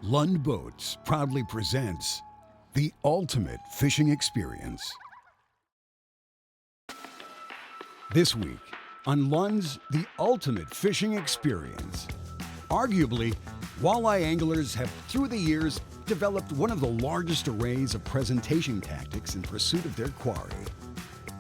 Lund Boats proudly presents the ultimate fishing experience. This week on Lund's The Ultimate Fishing Experience. Arguably, walleye anglers have through the years developed one of the largest arrays of presentation tactics in pursuit of their quarry.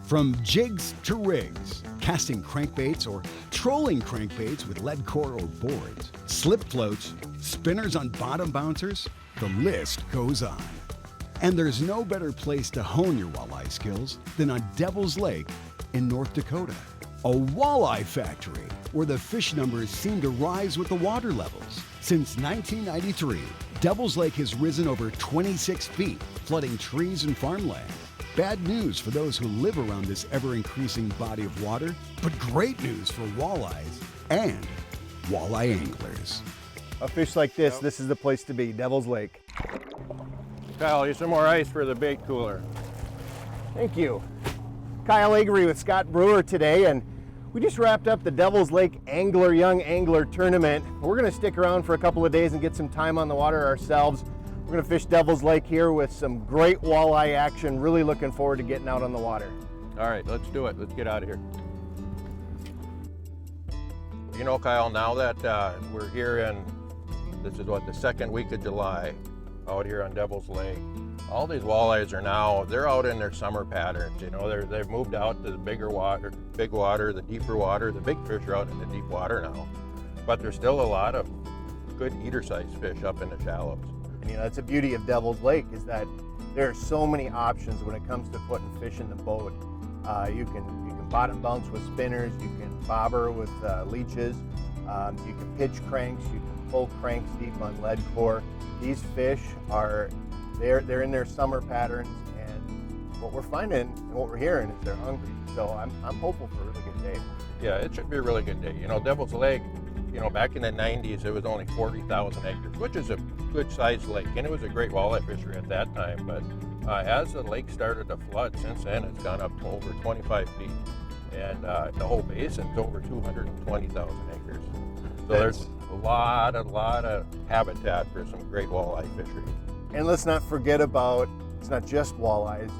From jigs to rigs, casting crankbaits or trolling crankbaits with leadcore or boards, slip floats, spinners on bottom bouncers, the list goes on. And there's no better place to hone your walleye skills than on Devil's Lake in North Dakota. A walleye factory where the fish numbers seem to rise with the water levels. Since 1993, Devil's Lake has risen over 26 feet, flooding trees and farmland. Bad news for those who live around this ever-increasing body of water, but great news for walleyes and walleye anglers. A fish like this, this is the place to be, Devil's Lake. Kyle, here's some more ice for the bait cooler. Thank you. Kyle Agre with Scott Brewer today, and we just wrapped up the Devil's Lake Young Angler Tournament. We're gonna stick around for a couple of days and get some time on the water ourselves. We're gonna fish Devil's Lake here with some great walleye action. Really looking forward to getting out on the water. All right, let's do it. Let's get out of here. You know, Kyle, now that we're here in, this is what, the second week of July, out here on Devil's Lake, all these walleyes are now, they're out in their summer patterns. You know, they've moved out to the bigger water, big water, the deeper water. The big fish are out in the deep water now. But there's still a lot of good eater-sized fish up in the shallows. And you know, that's the beauty of Devil's Lake, is that there are so many options when it comes to putting fish in the boat. You can bottom bounce with spinners, you can bobber with leeches, you can pitch cranks, you can pull cranks deep on lead core. These fish are, they're in their summer patterns, and what we're finding and what we're hearing is they're hungry. So I'm hopeful for a really good day. Yeah, it should be a really good day. You know, Devil's Lake, you know, back in the 90s, it was only 40,000 acres, which is a good-sized lake, and it was a great walleye fishery at that time. But as the lake started to flood, since then, it's gone up to over 25 feet, and the whole basin's over 220,000 acres. So there's a lot of habitat for some great walleye fishery. And let's not forget about, it's not just walleyes.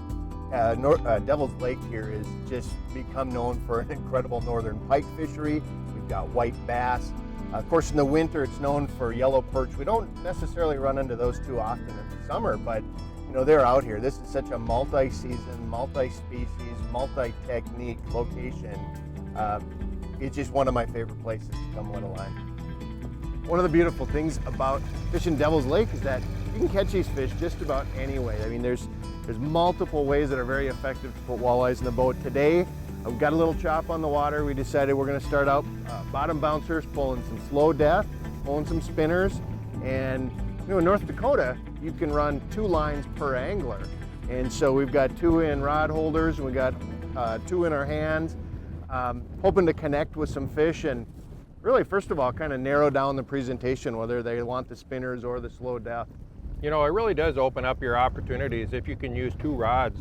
Devil's Lake here has just become known for an incredible northern pike fishery. We've got white bass. Of course, in the winter, it's known for yellow perch. We don't necessarily run into those too often in the summer, but you know, they're out here. This is such a multi-season, multi-species, multi-technique location. It's just one of my favorite places to come let a line. One of the beautiful things about fishing Devil's Lake is that you can catch these fish just about any way. I mean, there's multiple ways that are very effective to put walleyes in the boat. Today, we've got a little chop on the water. We decided we're gonna start out bottom bouncers, pulling some slow death, pulling some spinners, and you know, in North Dakota, you can run 2 lines per angler. And so we've got 2 in rod holders, and we got 2 in our hands, hoping to connect with some fish and really, first of all, kind of narrow down the presentation, whether they want the spinners or the slow death. You know, it really does open up your opportunities if you can use 2 rods.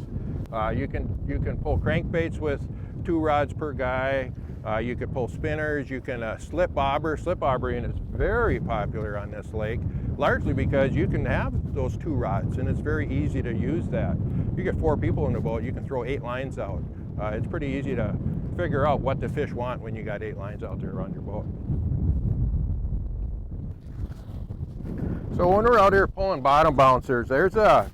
You can pull crankbaits with 2 rods per guy. You can pull spinners. You can slip bobber. Slip bobbering is very popular on this lake, largely because you can have those 2 rods, and it's very easy to use that. You get 4 people in the boat, you can throw 8 lines out. It's pretty easy to figure out what the fish want when you got 8 lines out there on your boat. So when we're out here pulling bottom bouncers, there's a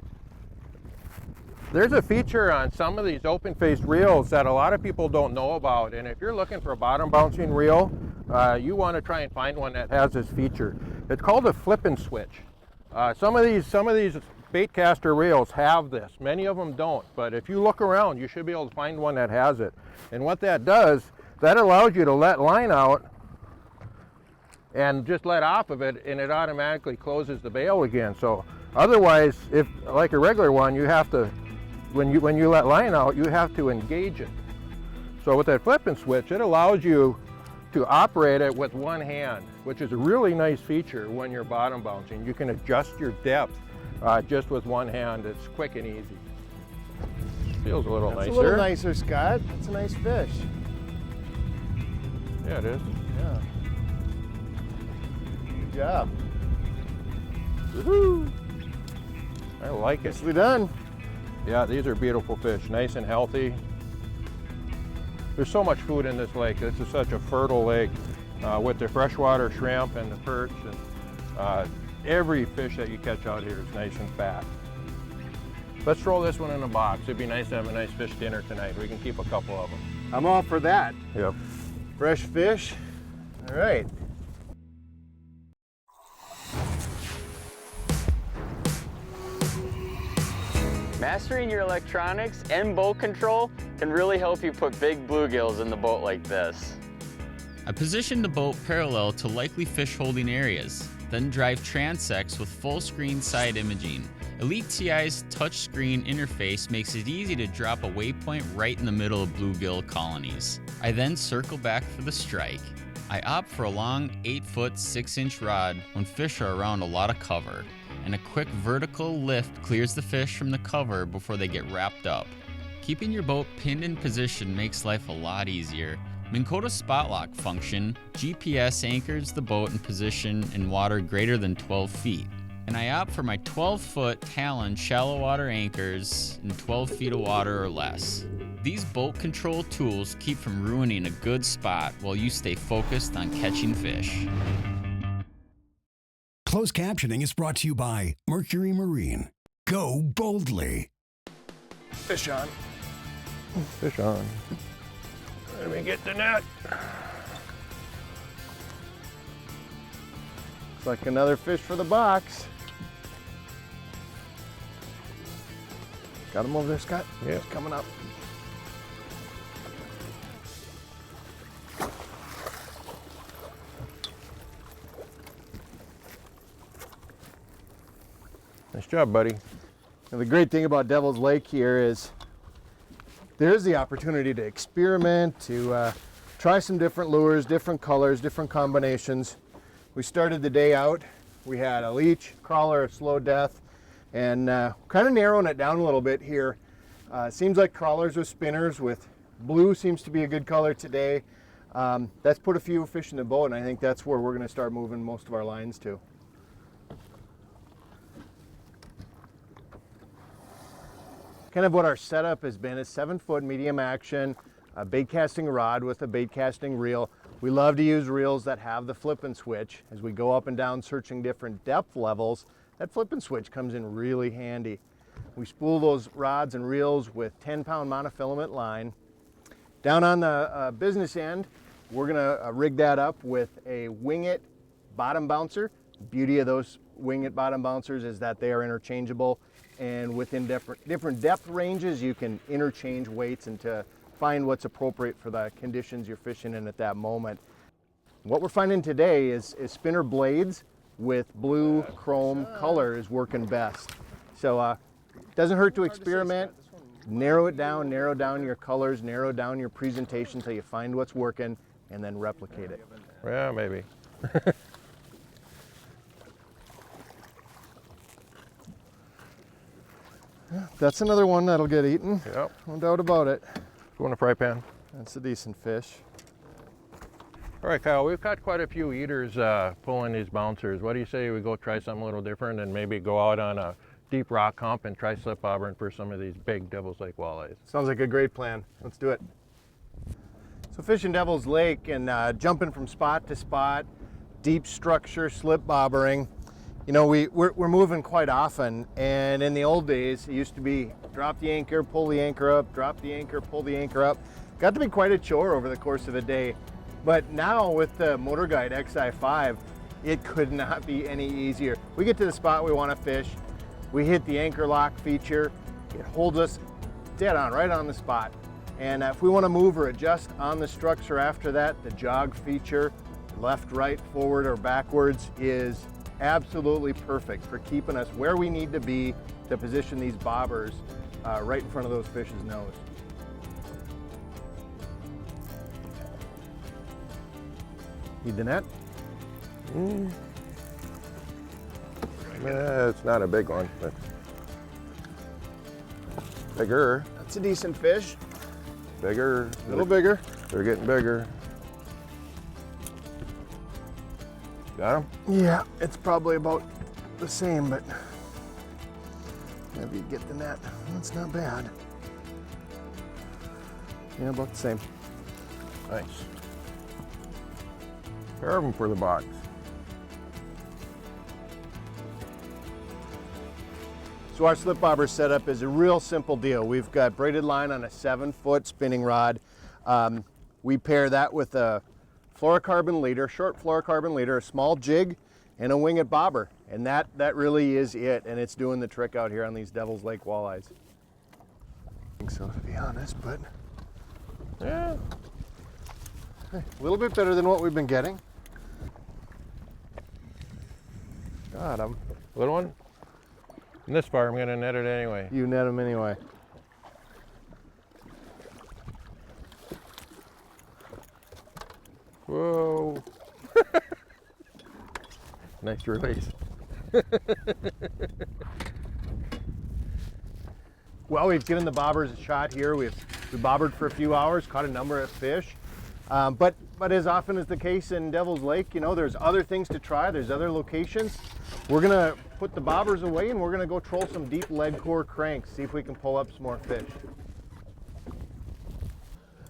feature on some of these open-faced reels that a lot of people don't know about. And if you're looking for a bottom bouncing reel, you want to try and find one that has this feature. It's called a flip and switch. Some of these bait caster reels have this. Many of them don't, but if you look around, you should be able to find one that has it. And what that does, that allows you to let line out and just let off of it, and it automatically closes the bail again. So otherwise, if like a regular one, you have to, when you let line out, you have to engage it. So with that flip and switch, it allows you to operate it with one hand, which is a really nice feature when you're bottom bouncing. You can adjust your depth just with one hand. It's quick and easy. Feels a little nicer. It's a little nicer, Scott. It's a nice fish. Yeah, it is. Yeah. Good job. Woohoo! I like it. Nicely done. Yeah, these are beautiful fish, nice and healthy. There's so much food in this lake. This is such a fertile lake with the freshwater shrimp and the perch. And every fish that you catch out here is nice and fat. Let's throw this one in a box. It'd be nice to have a nice fish dinner tonight. We can keep a couple of them. I'm all for that. Yep. Fresh fish. All right. Mastering your electronics and boat control can really help you put big bluegills in the boat like this. I positioned the boat parallel to likely fish holding areas, then drive transects with full screen side imaging. Elite TI's touchscreen interface makes it easy to drop a waypoint right in the middle of bluegill colonies. I then circle back for the strike. I opt for a long 8-foot 6-inch rod when fish are around a lot of cover, and a quick vertical lift clears the fish from the cover before they get wrapped up. Keeping your boat pinned in position makes life a lot easier. Minn Kota's spot lock function GPS anchors the boat in position in water greater than 12 feet. And I opt for my 12-foot Talon shallow water anchors in 12 feet of water or less. These boat control tools keep from ruining a good spot while you stay focused on catching fish. Closed captioning is brought to you by Mercury Marine. Go boldly. Fish on. Fish on. Let me get the net. Looks like another fish for the box. Got him over there, Scott? Yeah. He's coming up. Nice job, buddy. And the great thing about Devil's Lake here is there's the opportunity to experiment, to try some different lures, different colors, different combinations. We started the day out. We had a leech, crawler, a slow death, and kind of narrowing it down a little bit here. Seems like crawlers with spinners with blue seems to be a good color today. That's put a few fish in the boat, and I think that's where we're going to start moving most of our lines to. Kind of what our setup has been is 7-foot medium action, a bait casting rod with a bait casting reel. We love to use reels that have the flip and switch. As we go up and down searching different depth levels, that flip and switch comes in really handy. We spool those rods and reels with 10-pound monofilament line. Down on the business end, we're gonna rig that up with a wing it bottom bouncer. Beauty of those wing it bottom bouncers is that they are interchangeable, and within different depth ranges you can interchange weights and to find what's appropriate for the conditions you're fishing in at that moment. What we're finding today is spinner blades with blue chrome color is working best. So doesn't hurt to experiment, narrow down your colors, narrow down your presentation until you find what's working, and then replicate it. Yeah, maybe. That's another one that'll get eaten. Yep. No doubt about it. Go in a fry pan. That's a decent fish. All right, Kyle, we've got quite a few eaters pulling these bouncers. What do you say we go try something a little different and maybe go out on a deep rock hump and try slip bobbering for some of these big Devil's Lake walleyes? Sounds like a great plan. Let's do it. So fishing Devil's Lake and jumping from spot to spot, deep structure, slip bobbering. You know, we're moving quite often, and in the old days, it used to be drop the anchor, pull the anchor up, drop the anchor, pull the anchor up. Got to be quite a chore over the course of a day. But now with the Motor Guide XI5, it could not be any easier. We get to the spot we want to fish, we hit the anchor lock feature, it holds us dead on, right on the spot. And if we want to move or adjust on the structure after that, the jog feature, left, right, forward, or backwards is absolutely perfect for keeping us where we need to be to position these bobbers right in front of those fish's nose. Need the net? It's not a big one, but bigger. That's a decent fish. Bigger. A little bigger. They're getting bigger. Got him? Yeah, it's probably about the same, but whenever you get the net, that's not bad. Yeah, about the same. Nice. Pair of them for the box. So our slip bobber setup is a real simple deal. We've got braided line on a 7-foot spinning rod. We pair that with a fluorocarbon leader, short fluorocarbon leader, a small jig, and a winged bobber. And that really is it, and it's doing the trick out here on these Devil's Lake walleyes. I think so, to be honest, but Yeah. a little bit better than what we've been getting. Got him. Little one? And this far, I'm going to net it anyway. You net them anyway. Whoa. Nice release. Well, we've given the bobbers a shot here. We bobbered for a few hours, caught a number of fish. But as often is the case in Devil's Lake, you know, there's other things to try. There's other locations. We're gonna put the bobbers away and we're gonna go troll some deep lead core cranks, see if we can pull up some more fish.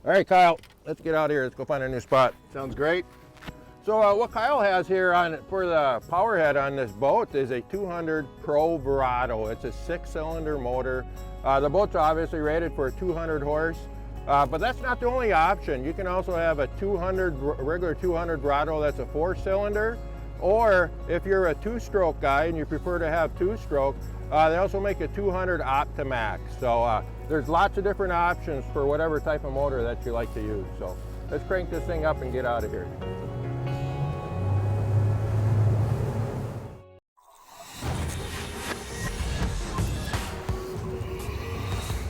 All right, Kyle, let's get out of here. Let's go find a new spot. Sounds great. So what Kyle has here for the power head on this boat is a 200 Pro Verado. It's a 6-cylinder motor. The boat's obviously rated for a 200 horse, but that's not the only option. You can also have a regular 200 Verado that's a 4-cylinder, or if you're a 2-stroke guy and you prefer to have 2-stroke, they also make a 200 Optimax. So there's lots of different options for whatever type of motor that you like to use. So let's crank this thing up and get out of here.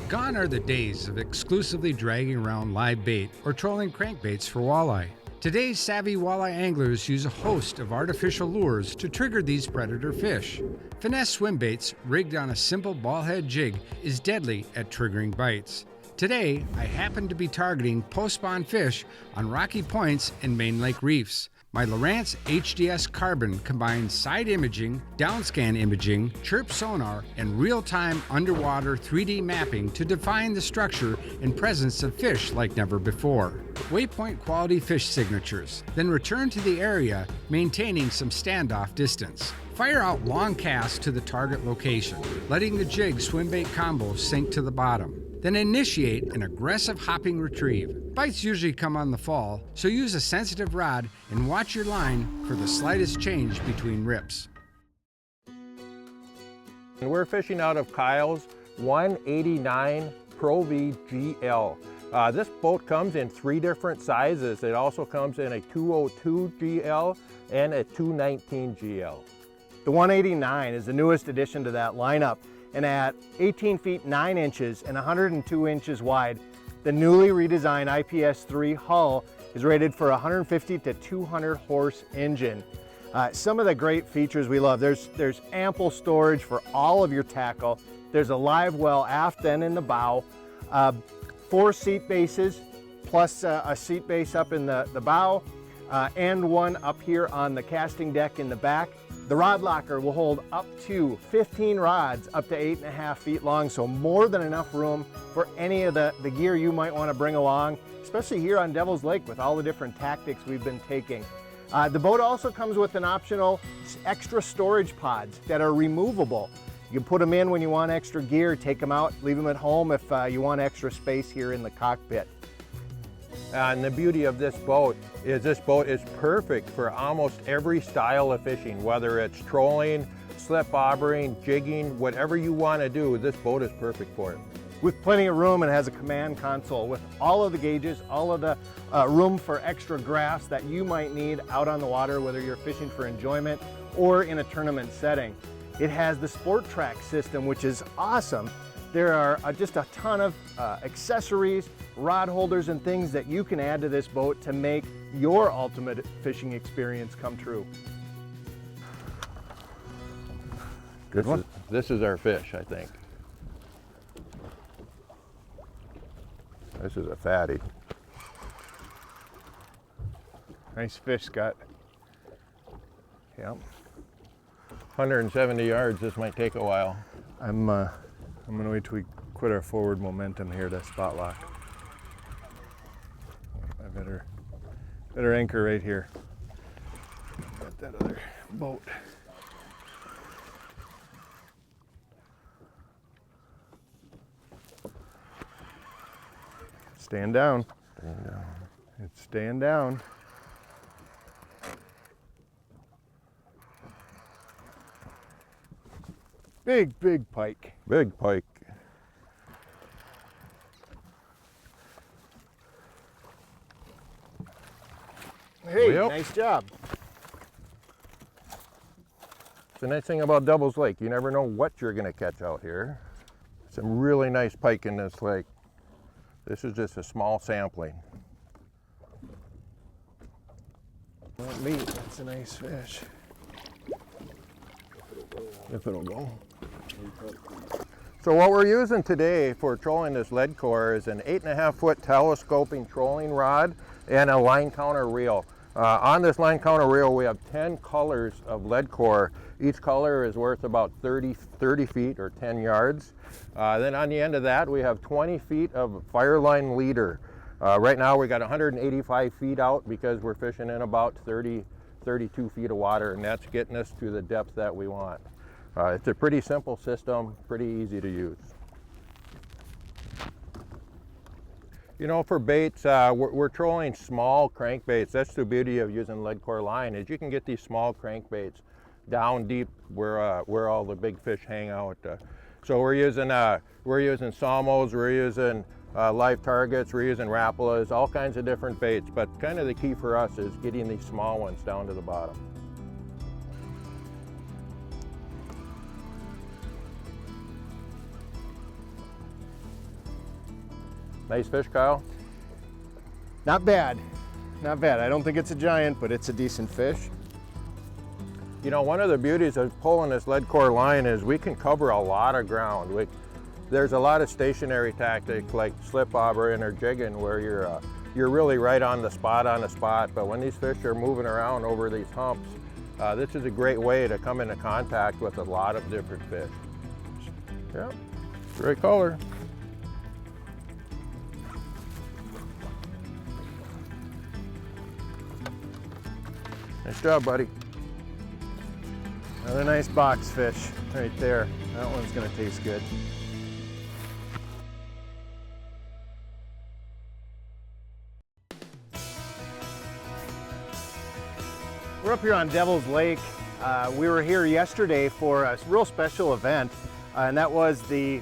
Gone are the days of exclusively dragging around live bait or trolling crankbaits for walleye. Today's savvy walleye anglers use a host of artificial lures to trigger these predator fish. Finesse swim baits rigged on a simple ball head jig is deadly at triggering bites. Today, I happen to be targeting post-spawn fish on rocky points and Main Lake reefs. My Lowrance HDS Carbon combines side imaging, downscan imaging, chirp sonar, and real-time underwater 3D mapping to define the structure and presence of fish like never before. Waypoint quality fish signatures, then return to the area, maintaining some standoff distance. Fire out long casts to the target location, letting the jig swimbait combo sink to the bottom. Then initiate an aggressive hopping retrieve. Bites usually come on the fall, so use a sensitive rod and watch your line for the slightest change between rips. And we're fishing out of Kyle's 189 Pro V GL. This boat comes in 3 different sizes. It also comes in a 202 GL and a 219 GL. The 189 is the newest addition to that lineup. And at 18 feet 9 inches and 102 inches wide, the newly redesigned IPS3 hull is rated for a 150 to 200 horse engine. Some of the great features we love, there's ample storage for all of your tackle. There's a live well aft and in the bow, 4 seat bases plus a seat base up in the bow, and one up here on the casting deck in the back. The rod locker will hold up to 15 rods up to 8.5 feet long, so more than enough room for any of the gear you might want to bring along, especially here on Devil's Lake with all the different tactics we've been taking. The boat also comes with an optional extra storage pods that are removable. You can put them in when you want extra gear, take them out, leave them at home if you want extra space here in the cockpit. And the beauty of this boat is perfect for almost every style of fishing, whether it's trolling, slip bobbering, jigging, whatever you want to do, this boat is perfect for it. With plenty of room, it has a command console with all of the gauges, all of the room for extra graphs that you might need out on the water, whether you're fishing for enjoyment or in a tournament setting. It has the Sport Track system, which is awesome. There are just a ton of accessories, rod holders, and things that you can add to this boat to make your ultimate fishing experience come true. Good one. This is our fish, I think. This is a fatty. Nice fish, Scott. Yep. 170 yards, this might take a while. I'm gonna wait till we quit our forward momentum here to spot lock. I better anchor right here. Got that other boat. Stand down. Stand down. It's staying down. Big pike. Big pike. Hey, Yep. nice job. The nice thing about Devil's Lake, you never know what you're gonna catch out here. Some really nice pike in this lake. This is just a small sampling. Not meat, that's a nice fish. If it'll go. So what we're using today for trolling this lead core is an 8.5 foot telescoping trolling rod and a line counter reel. On this line counter reel we have 10 colors of lead core. Each color is worth about 30 feet or 10 yards. Then on the end of that we have 20 feet of fireline leader. Right now we got 185 feet out because we're fishing in about 32 feet of water, and that's getting us to the depth that we want. It's a pretty simple system, pretty easy to use. You know, for baits, we're trolling small crankbaits. That's the beauty of using lead core line, is you can get these small crankbaits down deep where all the big fish hang out. So we're using salmos, we're using live targets, we're using rapalas, all kinds of different baits. But kind of the key for us is getting these small ones down to the bottom. Nice fish, Kyle. Not bad, not bad. I don't think it's a giant, but it's a decent fish. You know, one of the beauties of pulling this lead core line is we can cover a lot of ground. There's a lot of stationary tactics like slip bobbering or jigging where you're really right on the spot, but when these fish are moving around over these humps, this is a great way to come into contact with a lot of different fish. Yeah, great color. Nice job, buddy. Another nice box fish right there. That one's gonna taste good. We're up here on Devil's Lake. We were here yesterday for a real special event, and that was the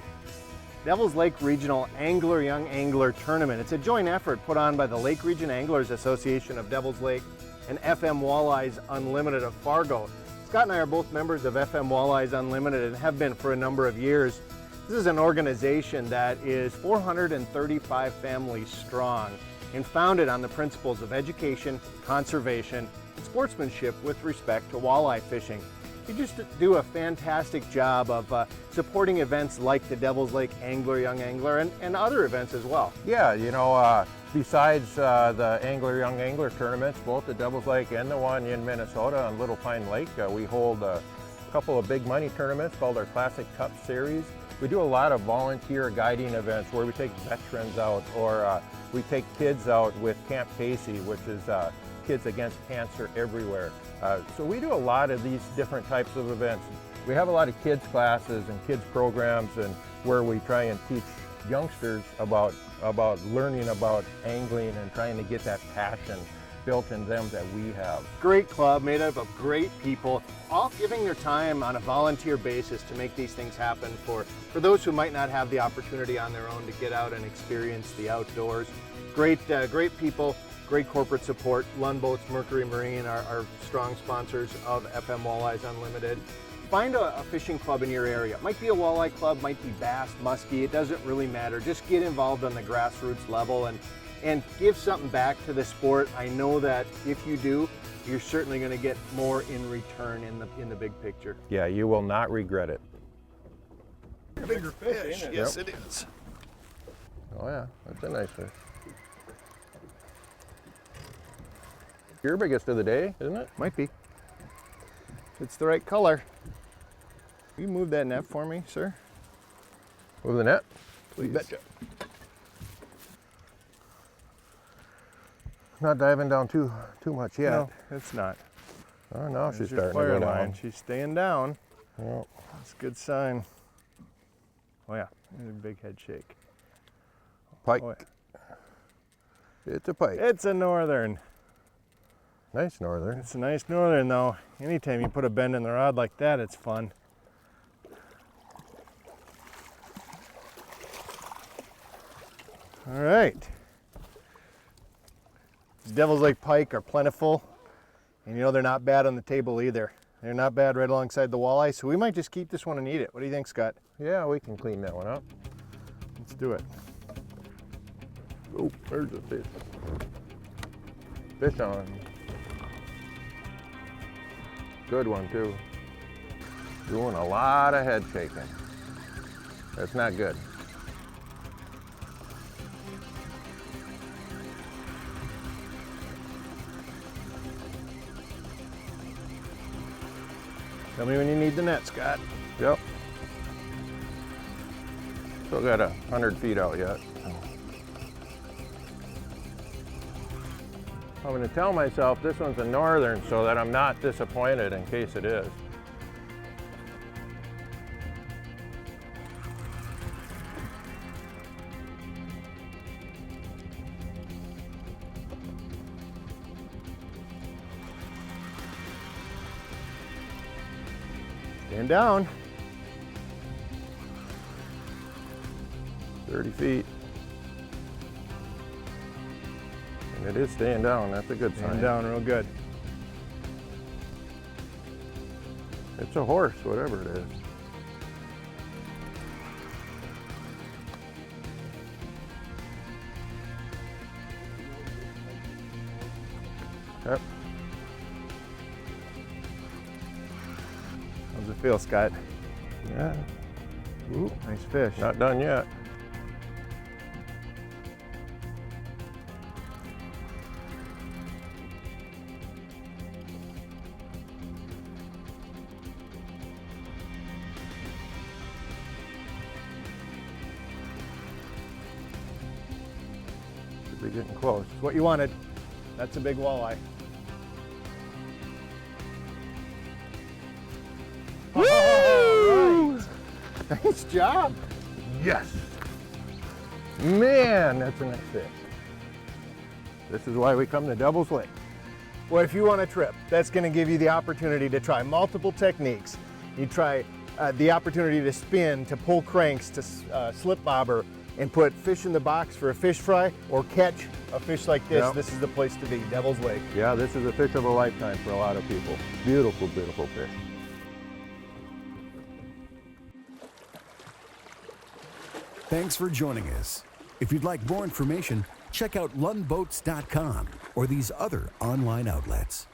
Devil's Lake Regional Angler Young Angler Tournament. It's a joint effort put on by the Lake Region Anglers Association of Devil's Lake and FM Walleyes Unlimited of Fargo. Scott and I are both members of FM Walleyes Unlimited and have been for a number of years. This is an organization that is 435 families strong and founded on the principles of education, conservation, and sportsmanship with respect to walleye fishing. You just do a fantastic job of supporting events like the Devil's Lake Angler Young Angler and other events as well. Yeah, you know, besides the Angler Young Angler tournaments, both the Devil's Lake and the one in Minnesota on Little Pine Lake, we hold a couple of big money tournaments called our Classic Cup Series. We do a lot of volunteer guiding events where we take veterans out, or we take kids out with Camp Casey, which is Kids Against Cancer Everywhere. So we do a lot of these different types of events. We have a lot of kids classes and kids programs, and where we try and teach youngsters about learning about angling and trying to get that passion built in them that we have. Great club made up of great people, all giving their time on a volunteer basis to make these things happen for those who might not have the opportunity on their own to get out and experience the outdoors. Great people, great corporate support. Lund Boats, Mercury Marine are strong sponsors of FM Walleyes Unlimited. Find a fishing club in your area. It might be a walleye club, might be bass, muskie, it doesn't really matter. Just get involved on the grassroots level and give something back to the sport. I know that if you do, you're certainly going to get more in return in the big picture. Yeah, you will not regret it. Bigger fish, yes it is. Oh yeah, that's a nice fish. Your biggest of the day, isn't it? Might be. If it's the right color. Will you move that net for me, sir? Move the net. Please. Betcha. Not diving down too much yet. No, it's not. Oh, now she's There's your starting to fire go line. down. She's staying down. Well, That's a good sign. Oh yeah, there's a big head shake. pike. Oh, It's a pike. it's a northern. Nice northern. It's a nice northern though. Anytime you put a bend in the rod like that, it's fun. All right. These Devil's Lake pike are plentiful, and you know they're not bad on the table either. They're not bad right alongside the walleye, so we might just keep this one and eat it. What do you think, Scott? Yeah, we can clean that one up. Let's do it. Oh, there's a fish. Fish on. Good one too. Doing a lot of head shaking. That's not good. Tell me when you need the net, Scott. Yep. Still got 100 feet out yet. I'm going to tell myself this one's a northern so that I'm not disappointed in case it is. Stand down. 30 feet. And it is staying down. That's a good sign. Stand down real good. It's a horse, whatever it is. Yep. How's it feel, Scott? Yeah. Ooh, Nice fish. not done yet. Should be getting close. It's what you wanted. That's a big walleye. Woo! Nice job. Yes. Man, that's a nice fish. This is why we come to Devil's Lake. Well, if you want a trip, that's going to give you the opportunity to try multiple techniques. You try the opportunity to spin, to pull cranks, to slip bobber, and put fish in the box for a fish fry, or catch a fish like this. Yep. This is the place to be, Devil's Lake. Yeah, this is a fish of a lifetime for a lot of people. Beautiful, beautiful fish. Thanks for joining us. If you'd like more information, check out lundboats.com or these other online outlets.